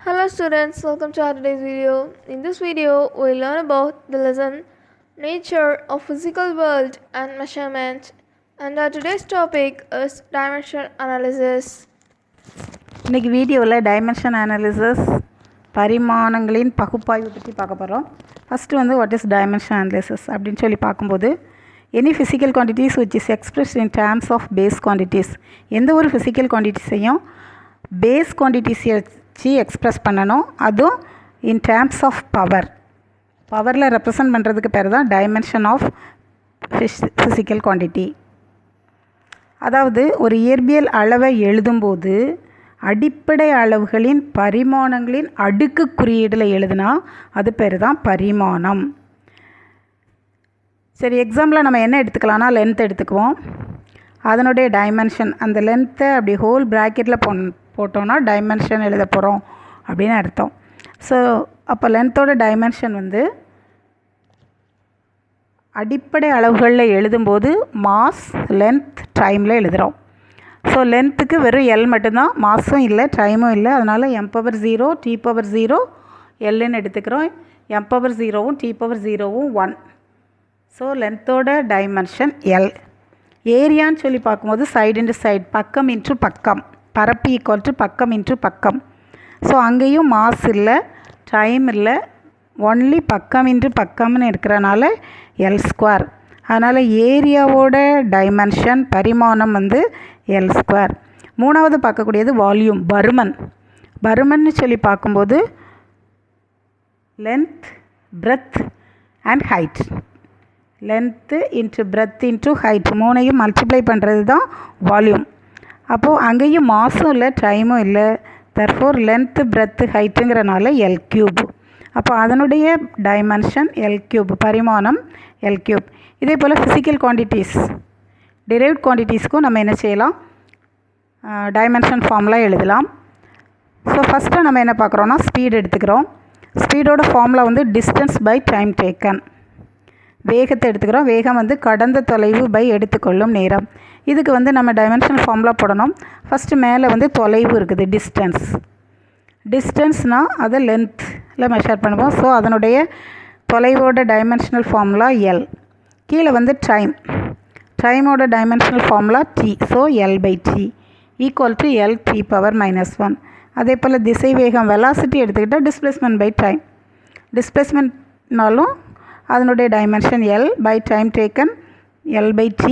Hello students, welcome to our today's video. In this video, we'll learn about the lesson Nature of Physical World and Measurement, and our today's topic is Dimension Analysis. இன்றைக்கி வீடியோவில் dimension analysis பரிமாணங்களின் பகுப்பாய்வு பற்றி பார்க்க போகிறோம். First what is dimension analysis அப்படின்னு சொல்லி பார்க்கும்போது any physical quantities which is expressed in terms of base quantities, எந்த ஒரு ஃபிசிக்கல் குவான்டிட்டிஸையும் பேஸ் குவான்டிட்டிஸை வச்சு எக்ஸ்ப்ரெஸ் பண்ணணும். அதுவும் இன் டேர்ம்ஸ் ஆஃப் பவரில் ரெப்ரசன்ட் பண்ணுறதுக்கு பேர் தான் டைமென்ஷன் ஆஃப் ஃபிசிக்கல் குவான்டிட்டி. அதாவது ஒரு இயற்பியல் அளவை எழுதும்போது அடிப்படை அளவுகளின் பரிமாணங்களின் அடுக்கு குறியீடில் எழுதுனா அது பேர் தான் பரிமாணம். சரி, எக்ஸாம்பிளில் நம்ம என்ன எடுத்துக்கலாம்னா லென்த் எடுத்துக்குவோம். அதனுடைய டைமென்ஷன், அந்த லென்த்தை அப்படி ஹோல் ப்ராக்கெட்டில் போட்டோன்னா டைமென்ஷன் எழுத போகிறோம் அப்படின்னு அர்த்தம். ஸோ அப்போ லென்த்தோட டைமென்ஷன் அடிப்படை அளவுகளில் எழுதும்போது மாஸ், லென்த், டைமில் எழுதுகிறோம். ஸோ லென்த்துக்கு வெறும் எல் மட்டும்தான், மாஸும் இல்லை, டைமும் இல்லை. அதனால் m⁻0 t⁻0 எல்லுன்னு எடுத்துக்கிறோம். m⁻0வும் t⁻0வும் 1. ஸோ லென்த்தோட டைமென்ஷன் எல். ஏரியான்னு சொல்லி பார்க்கும்போது சைடு இன்ட்டு சைடு, பக்கம் இன்ட்டு பக்கம், பரப்பு ஈக்குவல் டு பக்கம் இன்ட்டு பக்கம். ஸோ அங்கேயும் மாஸ் இல்லை, டைம் இல்லை, ஒன்லி பக்கம் இன்ட்டு பக்கம்னு இருக்கிறனால L². அதனால் ஏரியாவோட டைமென்ஷன் பரிமாணம் L². மூணாவது பார்க்கக்கூடியது வால்யூம், பருமன்னு சொல்லி பார்க்கும்போது length, breadth and height. Length into breadth into height மூணையும் மல்டிப்ளை பண்ணுறது தான் வால்யூம். அப்போது அங்கேயும் மாஸும் இல்லை, டைமும் இல்லை. தர்ஃபோர் லென்த்து, பிரெத்து, ஹைட்டுங்கிறனால L3. அப்போ அதனுடைய டைமென்ஷன் L3, பரிமாணம் L3. இதே போல் ஃபிசிக்கல் குவான்டிட்டிஸ், டிரைவ்ட் குவான்டிட்டிஸ்க்கும் நம்ம என்ன செய்யலாம், டைமென்ஷன் ஃபார்முலா எழுதலாம். ஸோ ஃபஸ்ட்டு நம்ம என்ன பார்க்குறோன்னா ஸ்பீடு எடுத்துக்கிறோம். ஸ்பீடோட formula distance by time taken. வேகத்தை எடுத்துக்கிறோம். வேகம் கடந்த தொலைவு பை எடுத்துக்கொள்ளும் நேரம். இதுக்கு நம்ம டைமென்ஷன் ஃபார்முலா போடணும். ஃபஸ்ட்டு மேலே தொலைவு இருக்குது, டிஸ்டன்ஸ்னால் அதை லென்த்தில் மெஷர் பண்ணுவோம். ஸோ அதனுடைய தொலைவோட டைமென்ஷனல் ஃபார்முலா எல். கீழே டைமோட dimensional formula T. So L/T equal to L⁻⁻1. அதே போல் திசை வேகம், வெலாசிட்டி எடுத்துக்கிட்டால் டிஸ்பிளேஸ்மெண்ட் பை டைம். டிஸ்பிளேஸ்மெண்ட்னாலும் அதனுடைய dimension L by time taken L/T.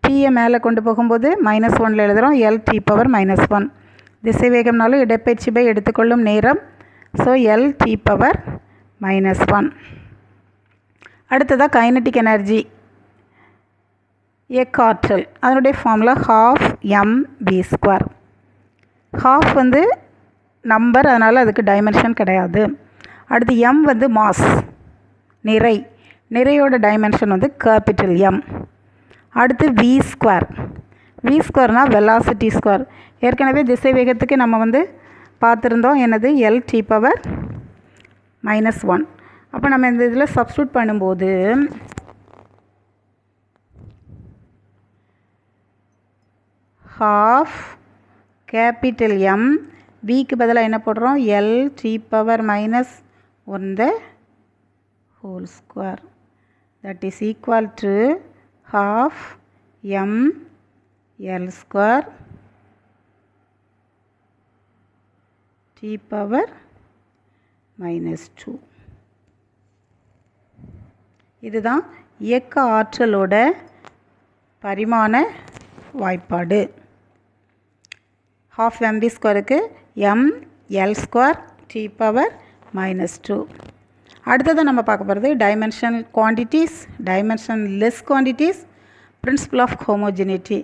டீயை மேலே கொண்டு போகும்போது -1 எழுதுகிறோம், L⁻⁻1. திசை வேகம்னாலும் இடப்பெயர்ச்சி பை எடுத்துக்கொள்ளும் நேரம். So L⁻⁻1. அடுத்ததாக கைனட்டிக் எனர்ஜி, இயக்க ஆற்றல். அதனுடைய ஃபார்முலா 12mv². ஹாஃப் நம்பர், அதனால் அதுக்கு டைமென்ஷன் கிடையாது. அடுத்து m மாஸ், நிறையோட டைமென்ஷன் கேபிட்டல் M. அடுத்து v²னால் வெலாசிட்டி ஸ்கொயர். ஏற்கனவே திசை வேகத்துக்கு நம்ம பார்த்துருந்தோம், என்னது L⁻⁻1. அப்போ நம்ம இந்த இதில் சப்ஸ்டியூட் பண்ணும்போது ½ கேபிட்டல் M, விக்கு பதிலாக என்ன போடுறோம், L⁻⁻1 whole square, that is equal to ½ mL² T⁻⁻2. இதுதான் இயக்க ஆற்றலோட பரிமாண வாய்ப்பாடு. ½ mv²க்கு mL² T⁻⁻2. அடுத்தது நம்ம பார்க்க போகிறது dimensional quantities, dimensionless quantities, principle of homogeneity.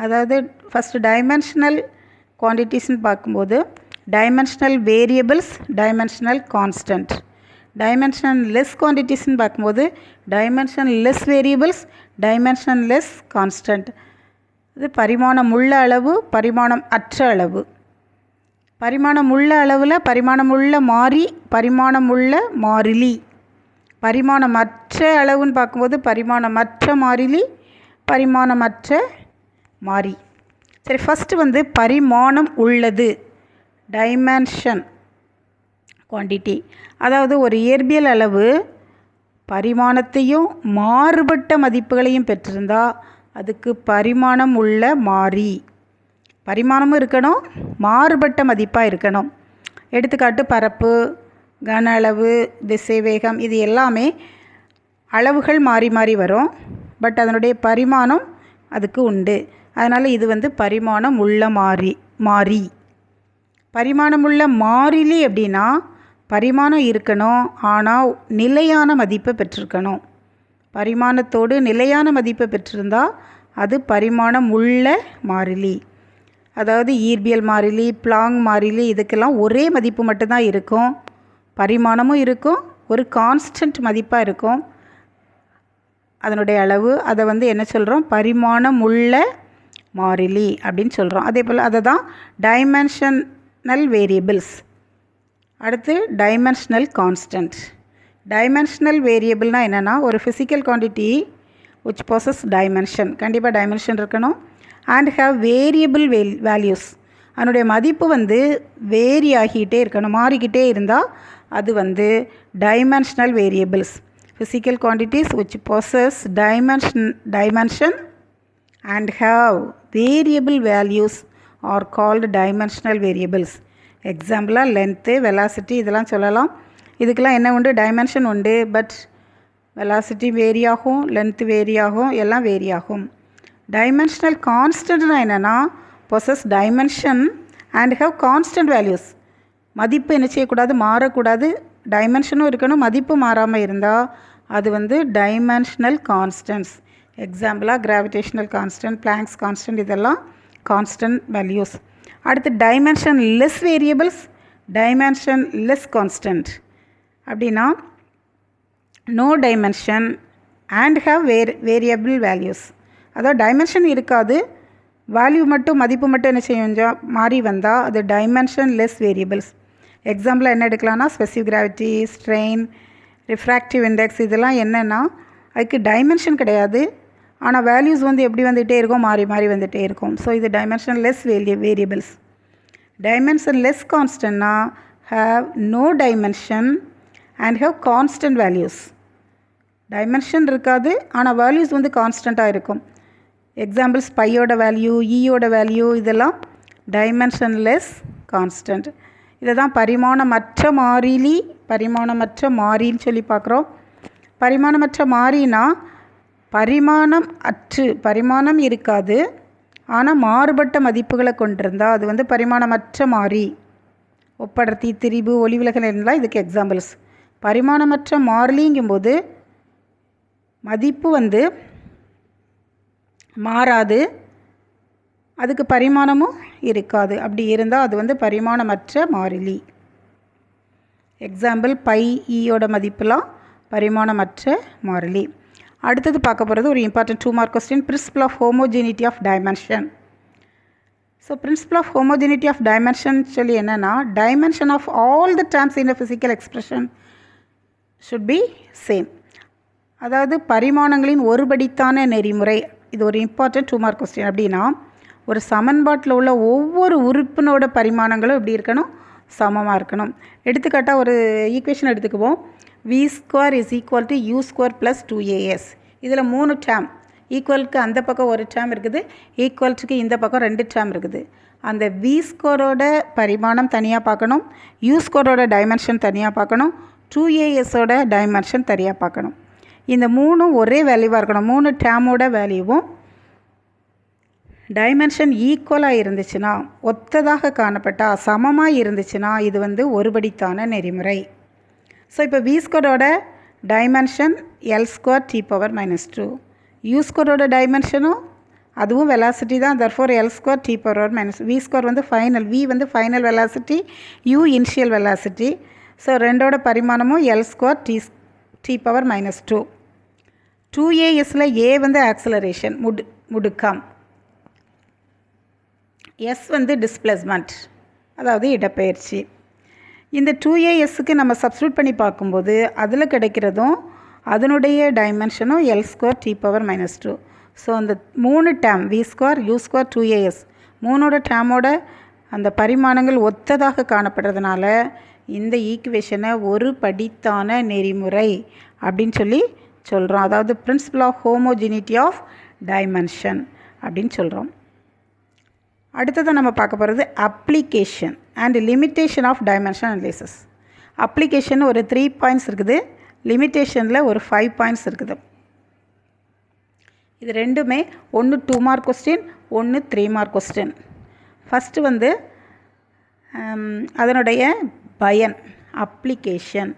அதாவது ஃபஸ்ட்டு டைமென்ஷனல் குவான்டிட்டிஸ்ன்னு பார்க்கும்போது dimensional variables, dimensional constant. Dimensionless குவான்டிட்டிஸ்ன்னு பார்க்கும்போது டைமென்ஷன்லெஸ் வேரியபிள்ஸ், டைமென்ஷன்லெஸ் கான்ஸ்டன்ட். இது பரிமாணமுள்ள அளவு, பரிமாணம் அற்ற அளவு. பரிமாணமுள்ள அளவில் பரிமாணமுள்ள மாறி, பரிமாணமுள்ள மாறிலி. பரிமாணமற்ற அளவுன்னு பார்க்கும்போது பரிமாணமற்ற மாறிலி, பரிமாணமற்ற மாறி. சரி, ஃபஸ்ட்டு பரிமாணம் உள்ளது, டைமென்ஷன் குவான்டிட்டி. அதாவது ஒரு இயற்பியல் அளவு பரிமாணத்தையும் மாறுபட்ட மதிப்புகளையும் பெற்றிருந்தால் அதுக்கு பரிமாணம் உள்ள மாறி. பரிமாணமும் இருக்கணும், மாறுபட்ட மதிப்பாக இருக்கணும். எடுத்துக்காட்டு பரப்பு, கன அளவு, திசைவேகம், இது எல்லாமே அளவுகள் மாறி மாறி வரும். பட் அதனுடைய பரிமாணம் அதுக்கு உண்டு. அதனால் இது வந்து பரிமாணம் உள்ள மாறி. பரிமாணம் உள்ள மாறிலி அப்படின்னா பரிமாணம் இருக்கணும், ஆனால் நிலையான மதிப்பை பெற்றிருக்கணும். பரிமாணத்தோடு நிலையான மதிப்பை பெற்றிருந்தால் அது பரிமாணம் உள்ள மாறிலி. அதாவது இயற்பியல் மாறிலி, பிளாங் மாறிலி, இதுக்கெல்லாம் ஒரே மதிப்பு மட்டும்தான் இருக்கும். பரிமாணமும் இருக்கும், ஒரு கான்ஸ்டன்ட் மதிப்பாக இருக்கும் அதனுடைய அளவு. அதை வந்து என்ன சொல்கிறோம்? பரிமாணம் உள்ள மாறிலி அப்படின்னு சொல்கிறோம். அதே போல் அதை தான் டைமென்ஷனல் வேரியபிள்ஸ். அடுத்து டைமென்ஷனல் கான்ஸ்டன்ட். டைமென்ஷனல் வேரியபிள்னால் என்னென்னா, ஒரு physical quantity which possess dimension, கண்டிப்பாக டைமென்ஷன் இருக்கணும், அண்ட் ஹேவ் வேரியபிள் வேல்யூஸ். அதனுடைய மதிப்பு வந்து வேரி ஆகிக்கிட்டே இருக்கணும், மாறிக்கிட்டே இருந்தால் அது வந்து dimensional variables. Physical quantities which possess dimension and have variable values are called dimensional variables. எக்ஸாம்பிளாக லென்த்து, வெலாசிட்டி இதெல்லாம் சொல்லலாம். இதுக்கெல்லாம் என்ன உண்டு? டைமென்ஷன் உண்டு. பட் வெலாசிட்டி வேரி ஆகும், லென்த்து வேரி ஆகும், எல்லாம் வேரி ஆகும். டைமென்ஷனல் கான்ஸ்டன்ட்னா என்னென்னா, possess dimension and have constant values. மதிப்பு என்ன செய்யக்கூடாது? மாறக்கூடாது. டைமென்ஷனும் இருக்கணும், மதிப்பு மாறாமல் இருந்தால் அது வந்து டைமென்ஷனல் கான்ஸ்டன்ட்ஸ். எக்ஸாம்பிளாக கிராவிடேஷனல் கான்ஸ்டன்ட், பிளாங்க்ஸ் கான்ஸ்டன்ட், இதெல்லாம் கான்ஸ்டன்ட் வேல்யூஸ். அடுத்து dimensionless variables, dimensionless constant. அப்படின்னா no dimension and have variable values. அதாவது டைமென்ஷன் இருக்காது, வேல்யூ மட்டும், மதிப்பு மட்டும் என்ன செய்யும்? மாறி வந்தால் அது டைமென்ஷன் லெஸ் வேரியபிள்ஸ். எக்ஸாம்பிளாக என்ன எடுக்கலாம்னா, specific gravity, strain, refractive index, இதெல்லாம் என்னென்னா அதுக்கு டைமென்ஷன் கிடையாது, ஆனால் வேல்யூஸ் வந்து எப்படி வந்துகிட்டே இருக்கும்? மாறி மாறி வந்துகிட்டே இருக்கும். ஸோ இது dimensionless variables. Dimensionless கான்ஸ்டன்ட்னா have no dimension and have constant values. Dimension இருக்காது, ஆனால் வேல்யூஸ் வந்து கான்ஸ்டண்ட்டாக இருக்கும். எக்ஸாம்பிள்ஸ் பையோட வேல்யூ, ஈயோட வேல்யூ, இதெல்லாம் டைமென்ஷன் லெஸ் கான்ஸ்டன்ட். இதை தான் பரிமாணமற்ற மாறிலி, பரிமாணமற்ற மாறின்னு சொல்லி பார்க்குறோம். பரிமாணமற்ற மாறினா பரிமாணம் இருக்காது, ஆனால் மாறுபட்ட மதிப்புகளை கொண்டிருந்தால் அது வந்து பரிமாணமற்ற மாறி. ஒப்படர்த்தி, திரிபு, ஒளிவிலகல் எல்லாம் இதுக்கு எக்ஸாம்பிள்ஸ். பரிமாணமற்ற மாறிலிங்கும்போது மதிப்பு வந்து மாறாது, அதுக்கு பரிமாணமும் இருக்காது. அப்படி இருந்தால் அது வந்து பரிமாணமற்ற மாறிலி. எக்ஸாம்பிள் பை, ஈயோட மதிப்புலாம் பரிமாணமற்ற மாறிலி. அடுத்தது பார்க்க போகிறது ஒரு important 2 mark question, principle of homogeneity of dimension. So principle of homogeneity of dimension சொல்லி என்னென்னா, dimension of all the terms in a physical expression should be same. அதாவது பரிமாணங்களின் ஒருபடித்தான நெறிமுறை. இது ஒரு இம்பார்ட்டன்ட் 2 மார்க் கொஸ்டின். அப்படின்னா ஒரு சமன்பாட்டில் உள்ள ஒவ்வொரு உறுப்பினோட பரிமாணங்களும் எப்படி இருக்கணும்? சமமாக இருக்கணும். எடுத்துக்காட்டாக ஒரு ஈக்குவேஷன் எடுத்துக்குவோம். v² = u² + 2as. இதில் 3 டேர்ம், ஈக்குவலுக்கு அந்த பக்கம் ஒரு டேர்ம் இருக்குது, ஈக்குவல்ட்டுக்கு இந்த பக்கம் 2 டேர்ம் இருக்குது. அந்த v² பரிமாணம் தனியாக பார்க்கணும், u² டைமென்ஷன் தனியாக பார்க்கணும், 2as டைமென்ஷன் தனியாக பார்க்கணும். இந்த 3 ஒரே வேல்யூவாக இருக்கணும். 3 டேர்மோட வேல்யூவும் டைமென்ஷன் ஈக்குவலாக இருந்துச்சுன்னா, ஒத்ததாக காணப்பட்டால், சமமாக இருந்துச்சுன்னா இது வந்து ஒருபடித்தான நெறிமுறை. ஸோ இப்போ v² dimension l² t⁻⁻2, u² டைமென்ஷனும் அதுவும் வெலாசிட்டி தான், therefore l² t⁻⁻, v² வந்து ஃபைனல், v வந்து final velocity, u initial velocity. So ரெண்டோட பரிமாணமும் l² t⁻⁻2. 2asல a வந்து ஆக்சலரேஷன், முடுக்கம், s வந்து டிஸ்பிளேஸ்மெண்ட், அதாவது இடப்பெயர்ச்சி. இந்த 2asக்கு நம்ம சப்ஸ்டியூட் பண்ணி பார்க்கும்போது அதில் கிடைக்கிறதும் அதனுடைய டைமென்ஷனும் l² t⁻⁻2. ஸோ அந்த 3 டேர்ம் v², u², 2as 3ஓட டேர்மோட அந்த பரிமாணங்கள் ஒத்ததாக காணப்படுறதுனால இந்த ஈக்குவேஷனை ஒரு படித்தான நெறிமுறை அப்படின்னு சொல்லி சொல்கிறோம். அதாவது principle of homogeneity of dimension அப்படின்னு சொல்கிறோம். அடுத்ததான் நம்ம பார்க்க போகிறது application and limitation of dimension analysis. Application ஒரு 3 பாயிண்ட்ஸ் இருக்குது, லிமிட்டேஷனில் ஒரு 5 பாயிண்ட்ஸ் இருக்குது. இது ரெண்டுமே ஒன்று 2 மார்க் கொஸ்டின், ஒன்று 3 மார்க் கொஸ்டின். ஃபஸ்ட்டு வந்து அதனுடைய பயன் அப்ளிகேஷன்.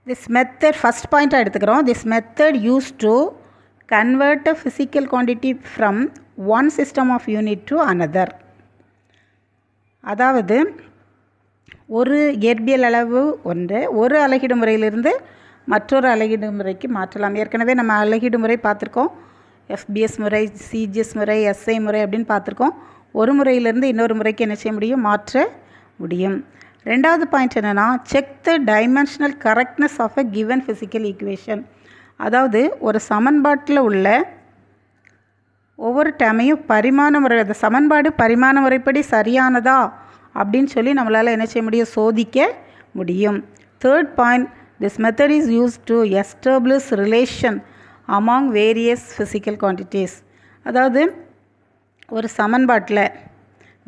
திஸ் மெத்தட் ஃபஸ்ட் பாயிண்ட்டாக எடுத்துக்கிறோம். This method use to convert a physical quantity from one system of unit to another. அதாவது ஒரு இயற்பியல் அளவு ஒரு அலகிடு முறையிலிருந்து மற்றொரு அலகிடு முறைக்கு மாற்றலாம். ஏற்கனவே நம்ம அலகிடு முறை பார்த்துருக்கோம். FBS முறை, CGS முறை, SI முறை அப்படின்னு பார்த்துருக்கோம். ஒரு முறையிலிருந்து இன்னொரு முறைக்கு என்ன செய்ய முடியும்? மாற்ற முடியும். ரெண்டாவது பாயிண்ட் என்னென்னா, check the dimensional correctness of a given physical equation. அதாவது ஒரு சமன்பாட்டில் உள்ள ஒவ்வொரு டேமையும் பரிமாண முறை, அந்த சமன்பாடு பரிமாண முறைப்படி சரியானதா அப்படின்னு சொல்லி நம்மளால் என்ன செய்ய முடியும்? சோதிக்க முடியும். Third point, this method is use to establish relation among various physical quantities. அதாவது ஒரு சமன்பாட்டில்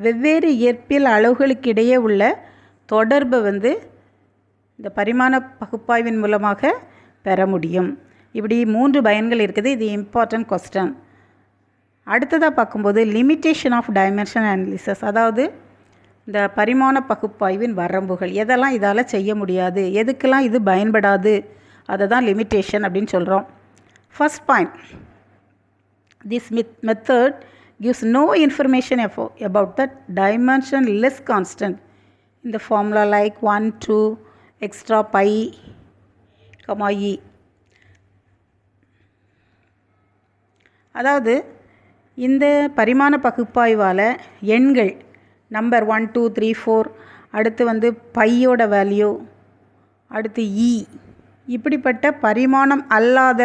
வெவ்வேறு இயற்பியல் அளவுகளுக்கு இடையே உள்ள தொடர்பை வந்து இந்த பரிமாண பகுப்பாய்வின் மூலமாக பெற முடியும். இப்படி 3 பயன்கள் இருக்குது. இது இம்பார்ட்டன்ட் கொஸ்டின். அடுத்ததாக பார்க்கும்போது லிமிட்டேஷன் ஆஃப் டைமென்ஷன் அனாலிசிஸ். அதாவது இந்த பரிமாண பகுப்பாய்வின் வரம்புகள், எதெல்லாம் இதால் செய்ய முடியாது, எதுக்கெல்லாம் இது பயன்படாது, அதை தான் லிமிட்டேஷன் அப்படின்னு சொல்கிறோம். First point, this method gives no information about the dimensionless constant in the formula like 1, 2, extra pi, e. அதாவது இந்த பரிமாண பகுப்பாய்வால் எண்கள் நம்பர் 1, 2, 3, 4, அடுத்து வந்து பையோட வேல்யூ, அடுத்து இப்படிப்பட்ட பரிமாணம் அல்லாத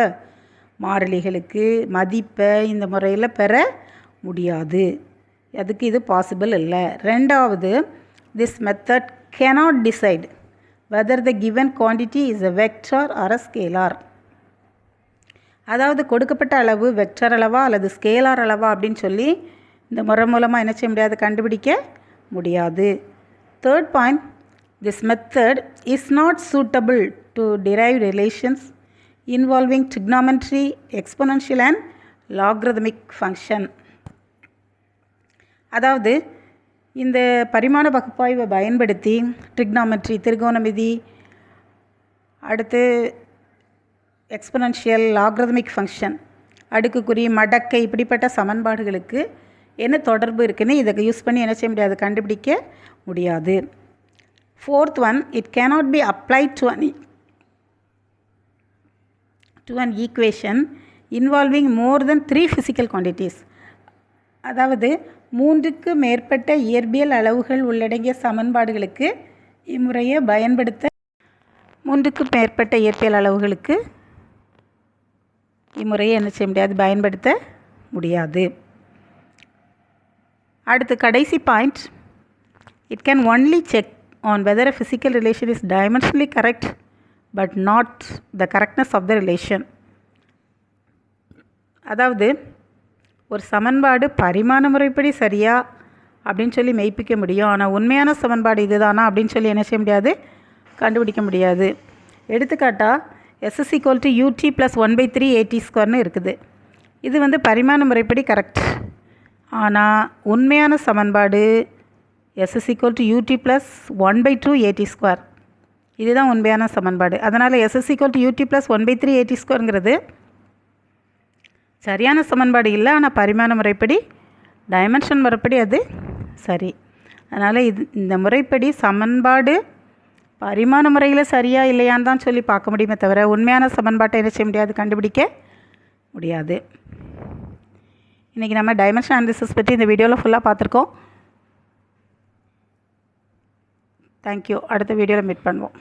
மாறிலிகளுக்கு மதிப்பை இந்த முறையில் பெற முடியாது. அதுக்கு இது பாசிபிள் இல்லை. ரெண்டாவது, this method cannot decide whether the given quantity is a vector or a scalar. அதாவது கொடுக்கப்பட்ட அளவு வெக்டர் அளவா அல்லது ஸ்கேலார் அளவா அப்படின்னு சொல்லி இந்த முறை மூலமாக என்ன செய்ய முடியாது? கண்டுபிடிக்க முடியாது. Third point, this method is not suitable to derive relations involving trigonometry, exponential and logarithmic function. அதாவது இந்த பரிமாண பகுப்பாய்வை பயன்படுத்தி ட்ரிக்னாமெட்ரி, திரிகோணமிதி, அடுத்து எக்ஸ்பொனன்ஷியல், லாக்ரதமிக் ஃபங்க்ஷன், அடுக்குக்குறி, மடக்கை, இப்படிப்பட்ட சமன்பாடுகளுக்கு என்ன தொடர்பு இருக்குன்னு இதை யூஸ் பண்ணி என்ன செய்ய முடியாது? கண்டுபிடிக்க முடியாது. Fourth one, it cannot be applied to an equation involving more than 3 physical quantities. அதாவது 3க்கு மேற்பட்ட இயற்பியல் அளவுகள் உள்ளடங்கிய சமன்பாடுகளுக்கு இம்முறையை பயன்படுத்த 3க்கு மேற்பட்ட இயற்பியல் அளவுகளுக்கு இம்முறையை என்ன செய்ய முடியாது? பயன்படுத்த முடியாது. அடுத்து கடைசி point, it can only check on whether a physical relation is dimensionally correct but not the correctness of the relation. அதாவது ஒரு சமன்பாடு பரிமாண முறைப்படி சரியா அப்படின்னு சொல்லி மெய்ப்பிக்க முடியும். ஆனால் உண்மையான சமன்பாடு இதுதானா அப்படின்னு சொல்லி என்ன செய்ய முடியாது? கண்டுபிடிக்க முடியாது. எடுத்துக்காட்டாக S is equal to ut plus 1/3 at² இருக்குது. இது வந்து பரிமாண முறைப்படி கரெக்ட். ஆனால் உண்மையான சமன்பாடு S is equal to ut plus 1/2 at². இதுதான் உண்மையான சமன்பாடு. அதனால் S is equal to ut plus 1/3 at²ங்கிறது சரியான சமன்பாடு இல்லை. ஆனால் பரிமாண முறைப்படி, டைமென்ஷன் முறைப்படி அது சரி. அதனால் இந்த முறைப்படி சமன்பாடு பரிமாண முறையில் சரியா இல்லையான்னு தான் சொல்லி பார்க்க முடியுமே தவிர உண்மையான சமன்பாட்டை என்ன செய்ய முடியாது? கண்டுபிடிக்க முடியாது. இன்றைக்கி நம்ம டைமென்ஷன் அனாலிசிஸ் பற்றி இந்த வீடியோவில் ஃபுல்லாக பார்த்துருக்கோம். தேங்க்யூ. அடுத்த வீடியோவில் மீட் பண்ணுவோம்.